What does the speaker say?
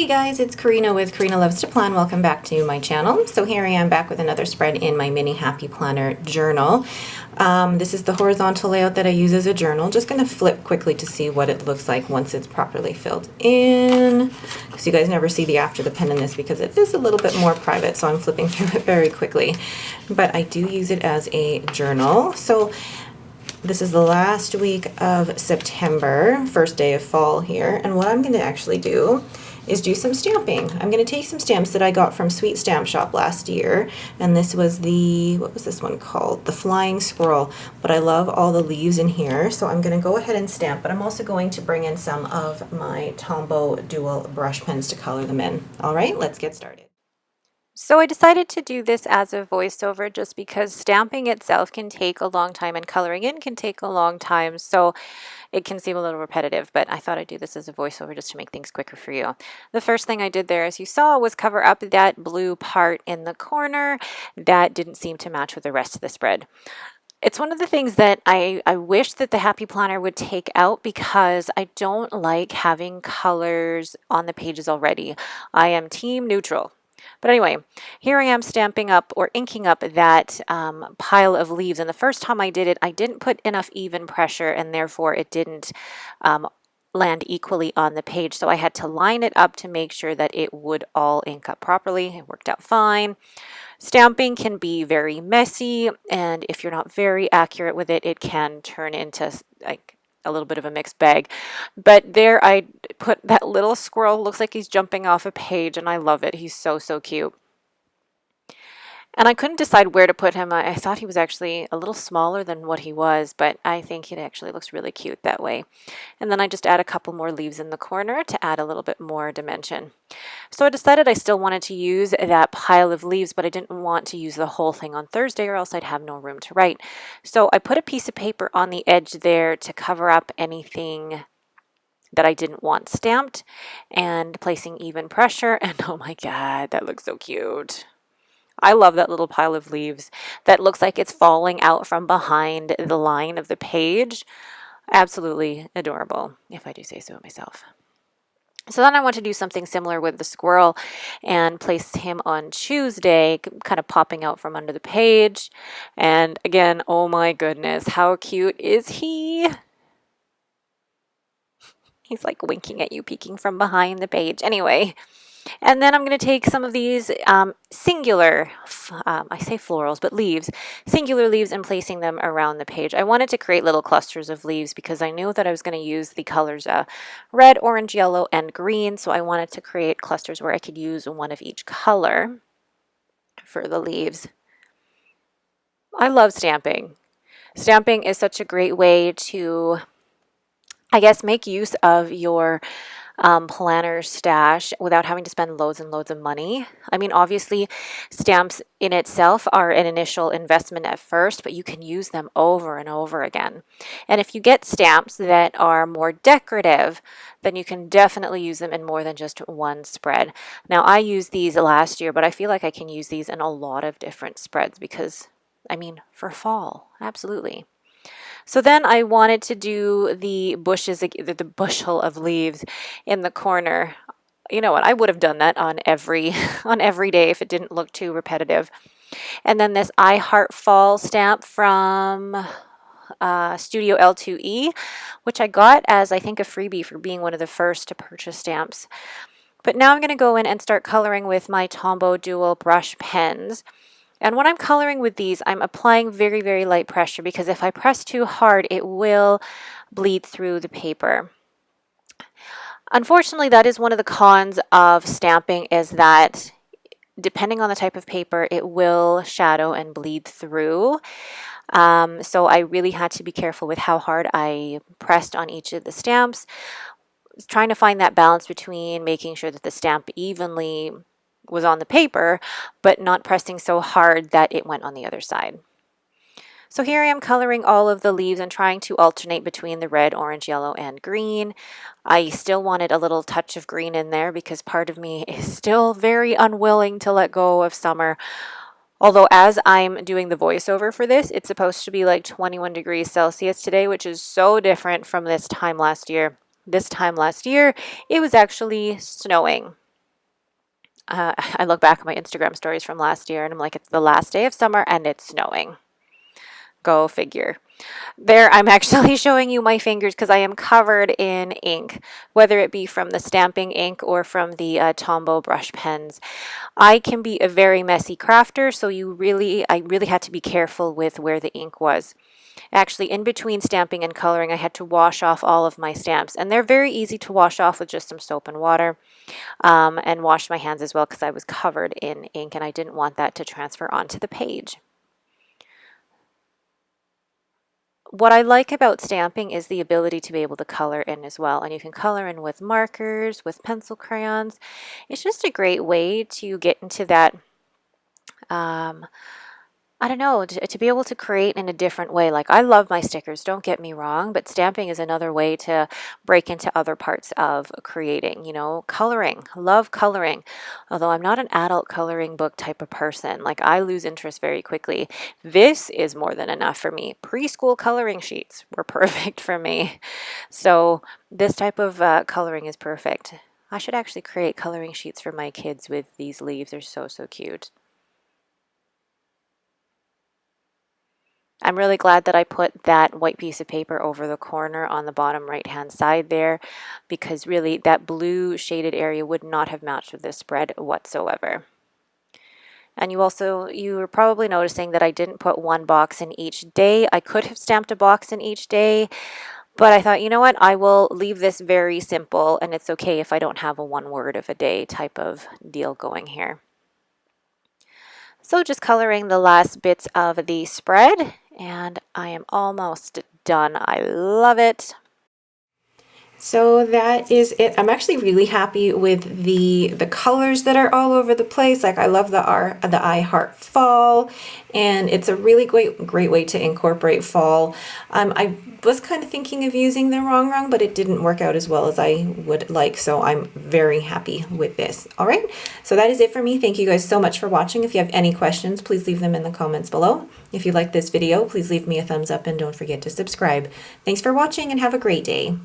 guys, it's Karina with Karina Loves to Plan. Welcome back to my channel. So here I am back with another spread in my mini happy planner journal. This is the horizontal layout that I use as a journal. Just going to flip quickly to see what it looks like once it's properly filled in. Because you guys never see the after the pen in this because it is a little bit more private, so I'm flipping through it very quickly. But I do use it as a journal. So this is the last week of September, first day of fall here, and what I'm going to actually do is do some stamping. I'm going to take some stamps that I got from Sweet Stamp Shop last year, and this was the, what was this one called? The Flying Squirrel, but I love all the leaves in here, so I'm going to go ahead and stamp, but I'm also going to bring in some of my Tombow Dual brush pens to color them in. All right, let's get started. So I decided to do this as a voiceover just because stamping itself can take a long time and coloring in can take a long time, so it can seem a little repetitive, but I thought I'd do this as a voiceover just to make things quicker for you. The first thing I did there, as you saw, was cover up that blue part in the corner that didn't seem to match with the rest of the spread. It's one of the things that I wish that the Happy Planner would take out because I don't like having colors on the pages already. I am team neutral. But anyway, here I am stamping up or inking up that pile of leaves. And the first time I did it, I didn't put enough even pressure and therefore it didn't land equally on the page. So I had to line it up to make sure that it would all ink up properly. It worked out fine. Stamping can be very messy, and if you're not very accurate with it, it can turn into like a little bit of a mixed bag. But there I put that little squirrel, looks like he's jumping off a page, and I love it. He's so cute. And I couldn't decide where to put him. I thought he was actually a little smaller than what he was, but I think it actually looks really cute that way. And then I just add a couple more leaves in the corner to add a little bit more dimension. So I decided I still wanted to use that pile of leaves, but I didn't want to use the whole thing on Thursday or else I'd have no room to write. So I put a piece of paper on the edge there to cover up anything that I didn't want stamped and placing even pressure. And oh my God, that looks so cute. I love that little pile of leaves that looks like it's falling out from behind the line of the page. Absolutely adorable, if I do say so myself. So then I want to do something similar with the squirrel and place him on Tuesday, kind of popping out from under the page. And again, oh my goodness, how cute is he? He's like winking at you, peeking from behind the page. Anyway. And then I'm going to take some of these singular, I say florals, but leaves, singular leaves, and placing them around the page. I wanted to create little clusters of leaves because I knew that I was going to use the colors red, orange, yellow, and green. So I wanted to create clusters where I could use one of each color for the leaves. I love stamping. Stamping is such a great way to, I guess, make use of your planner stash without having to spend loads and loads of money. I mean, obviously, stamps in itself are an initial investment at first, but you can use them over and over again. And if you get stamps that are more decorative, then you can definitely use them in more than just one spread. Now, I used these last year, but I feel like I can use these in a lot of different spreads because, I mean, for fall, absolutely. So then I wanted to do the bushes, the bushel of leaves in the corner. You know what? I would have done that on every day if it didn't look too repetitive. And then this I Heart Fall stamp from Studio L2E, which I got as I think a freebie for being one of the first to purchase stamps. But now I'm going to go in and start coloring with my Tombow Dual brush pens. And when I'm coloring with these, I'm applying very light pressure because if I press too hard, it will bleed through the paper. Unfortunately, that is one of the cons of stamping is that depending on the type of paper, it will shadow and bleed through. So I really had to be careful with how hard I pressed on each of the stamps, trying to find that balance between making sure that the stamp evenly was on the paper, but not pressing so hard that it went on the other side. So here I am coloring all of the leaves and trying to alternate between the red, orange, yellow, and green. I still wanted a little touch of green in there because part of me is still very unwilling to let go of summer. Although as I'm doing the voiceover for this, it's supposed to be like 21 degrees Celsius today, which is so different from this time last year. This time last year, it was actually snowing. I look back at my Instagram stories from last year and I'm like, it's the last day of summer and it's snowing. Go figure. There, I'm actually showing you my fingers because I am covered in ink, whether it be from the stamping ink or from the Tombow brush pens. I can be a very messy crafter, so I really had to be careful with where the ink was. Actually, in between stamping and coloring, I had to wash off all of my stamps, and they're very easy to wash off with just some soap and water, and wash my hands as well because I was covered in ink and I didn't want that to transfer onto the page. What I like about stamping is the ability to be able to color in as well. And you can color in with markers, with pencil crayons. It's just a great way to get into that, um, I don't know, to be able to create in a different way. Like, I love my stickers, don't get me wrong, but stamping is another way to break into other parts of creating, coloring. Love coloring. Although I'm not an adult coloring book type of person. Like, I lose interest very quickly. This is more than enough for me. Preschool coloring sheets were perfect for me. So this type of coloring is perfect. I should actually create coloring sheets for my kids with these leaves. They're so, so cute. I'm really glad that I put that white piece of paper over the corner on the bottom right hand side there, because really that blue shaded area would not have matched with this spread whatsoever. And you were probably noticing that I didn't put one box in each day. I could have stamped a box in each day, but I thought, you know what, I will leave this very simple and it's okay if I don't have a 1 word of a day type of deal going here. So just coloring the last bits of the spread, and I am almost done. I love it. So that is it. I'm actually really happy with the colors that are all over the place. Like, I love the I Heart Fall, and it's a really great way to incorporate fall. I was kind of thinking of using the wrong, but it didn't work out as well as I would like. So I'm very happy with this. All right. So that is it for me. Thank you guys so much for watching. If you have any questions, please leave them in the comments below. If you like this video, please leave me a thumbs up and don't forget to subscribe. Thanks for watching and have a great day.